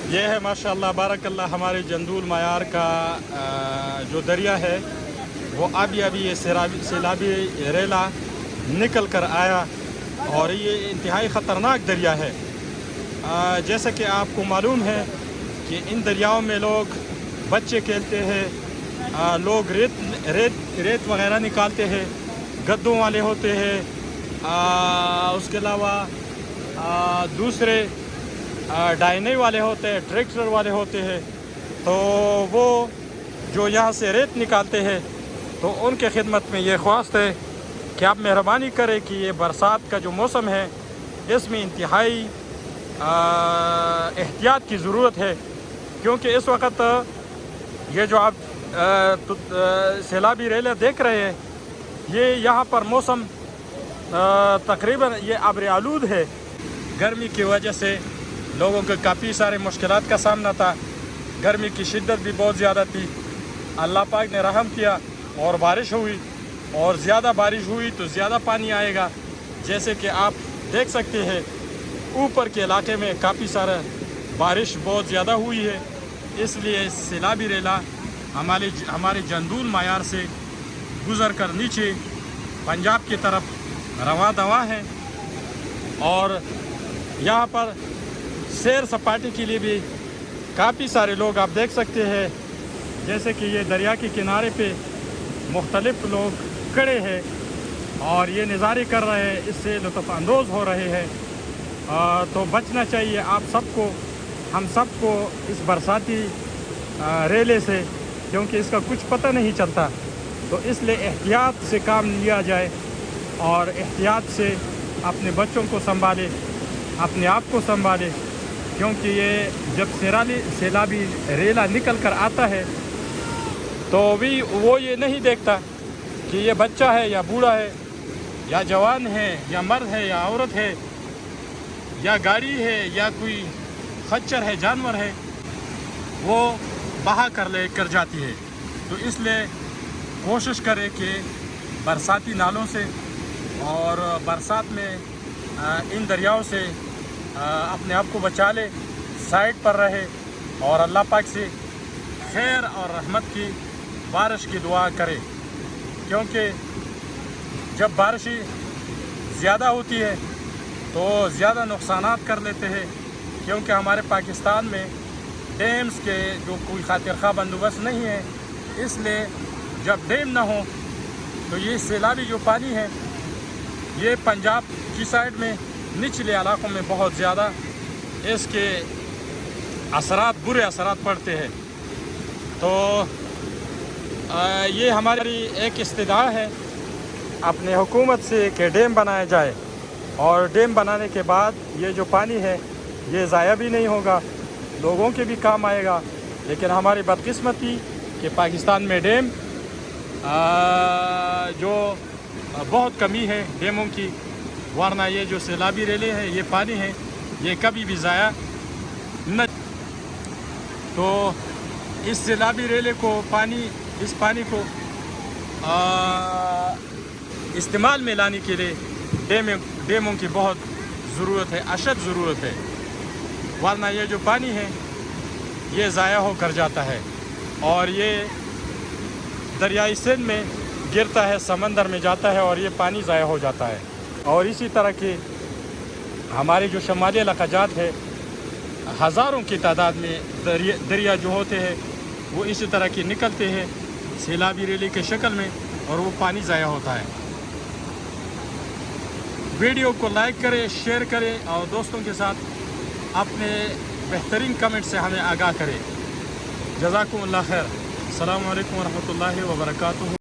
یہ ہے ماشاءاللہ بارک اللہ ہمارے جندول معیار کا جو دریا ہے وہ ابھی یہ سیلابی ریلا نکل کر آیا اور یہ انتہائی خطرناک دریا ہے۔ جیسا کہ آپ کو معلوم ہے کہ ان دریاؤں میں لوگ بچے کھیلتے ہیں، لوگ ریت وغیرہ نکالتے ہیں، گدوں والے ہوتے ہیں، اس کے علاوہ دوسرے ڈائنے والے ہوتے ہیں، ٹریکٹر والے ہوتے ہیں، تو وہ جو یہاں سے ریت نکالتے ہیں تو ان کے خدمت میں یہ خواست ہے کہ آپ مہربانی کریں کہ یہ برسات کا جو موسم ہے اس میں انتہائی احتیاط کی ضرورت ہے، کیونکہ اس وقت یہ جو آپ سیلابی ریلیں دیکھ رہے ہیں یہ یہاں پر موسم تقریباً یہ ابر آلود ہے۔ گرمی کی وجہ سے لوگوں کو کافی سارے مشکلات کا سامنا تھا، گرمی کی شدت بھی بہت زیادہ تھی۔ اللہ پاک نے رحم کیا اور بارش ہوئی، اور زیادہ بارش ہوئی تو زیادہ پانی آئے گا، جیسے کہ آپ دیکھ سکتے ہیں اوپر کے علاقے میں کافی سارا بارش بہت زیادہ ہوئی ہے، اس لیے سیلابی ریلا ہمارے جندول معیار سے گزر کر نیچے پنجاب کی طرف رواں دواں ہے، اور یہاں پر سیر سپاٹی کے لیے بھی کافی سارے لوگ آپ دیکھ سکتے ہیں، جیسے کہ یہ دریا کے کنارے پہ مختلف لوگ کھڑے ہیں اور یہ نظارے کر رہے ہیں، اس سے لطف اندوز ہو رہے ہیں۔ تو بچنا چاہیے آپ سب کو، ہم سب کو اس برساتی ریلے سے، کیونکہ اس کا کچھ پتہ نہیں چلتا، تو اس لیے احتیاط سے کام لیا جائے اور احتیاط سے اپنے بچوں کو سنبھالے، اپنے آپ کو سنبھالے، کیونکہ یہ جب سیلابی ریلا نکل کر آتا ہے تو بھی وہ یہ نہیں دیکھتا کہ یہ بچہ ہے یا بوڑھا ہے یا جوان ہے یا مرد ہے یا عورت ہے یا گاڑی ہے یا کوئی خچر ہے، جانور ہے، وہ بہا کر لے کر جاتی ہے۔ تو اس لیے کوشش کرے کہ برساتی نالوں سے اور برسات میں ان دریاؤں سے اپنے آپ کو بچا لے، سائڈ پر رہے اور اللہ پاک سے خیر اور رحمت کی بارش کی دعا کرے، کیونکہ جب بارش زیادہ ہوتی ہے تو زیادہ نقصانات کر لیتے ہیں، کیونکہ ہمارے پاکستان میں ڈیمز کے جو کوئی خاطر خواہ بندوبست نہیں ہے، اس لیے جب ڈیم نہ ہو تو یہ سیلابی جو پانی ہے یہ پنجاب کی سائڈ میں نچلے علاقوں میں بہت زیادہ اس کے برے اثرات پڑتے ہیں۔ تو یہ ہماری ایک استدعا ہے اپنے حکومت سے کہ ڈیم بنایا جائے، اور ڈیم بنانے کے بعد یہ جو پانی ہے یہ ضائع بھی نہیں ہوگا، لوگوں کے بھی کام آئے گا۔ لیکن ہماری بدقسمتی کہ پاکستان میں ڈیم جو بہت کمی ہے ڈیموں کی، ورنہ یہ جو سیلابی ریلے ہیں یہ پانی ہے یہ کبھی بھی ضائع نہ۔ تو اس سیلابی ریلے کو اس پانی کو استعمال میں لانے کے لیے ڈیموں کی بہت ضرورت ہے، اشد ضرورت ہے، ورنہ یہ جو پانی ہے یہ ضائع ہو کر جاتا ہے اور یہ دریائے سندھ میں گرتا ہے، سمندر میں جاتا ہے اور یہ پانی ضائع ہو جاتا ہے۔ اور اسی طرح کے ہمارے جو شمالی علاقات ہے ہزاروں کی تعداد میں دریا جو ہوتے ہیں وہ اسی طرح کے نکلتے ہیں سیلابی ریلی کے شکل میں، اور وہ پانی ضائع ہوتا ہے۔ ویڈیو کو لائک کریں، شیئر کریں اور دوستوں کے ساتھ اپنے بہترین کمنٹ سے ہمیں آگاہ کریں۔ جزاکم اللہ خیر۔ السلام علیکم ورحمۃ اللہ وبرکاتہ۔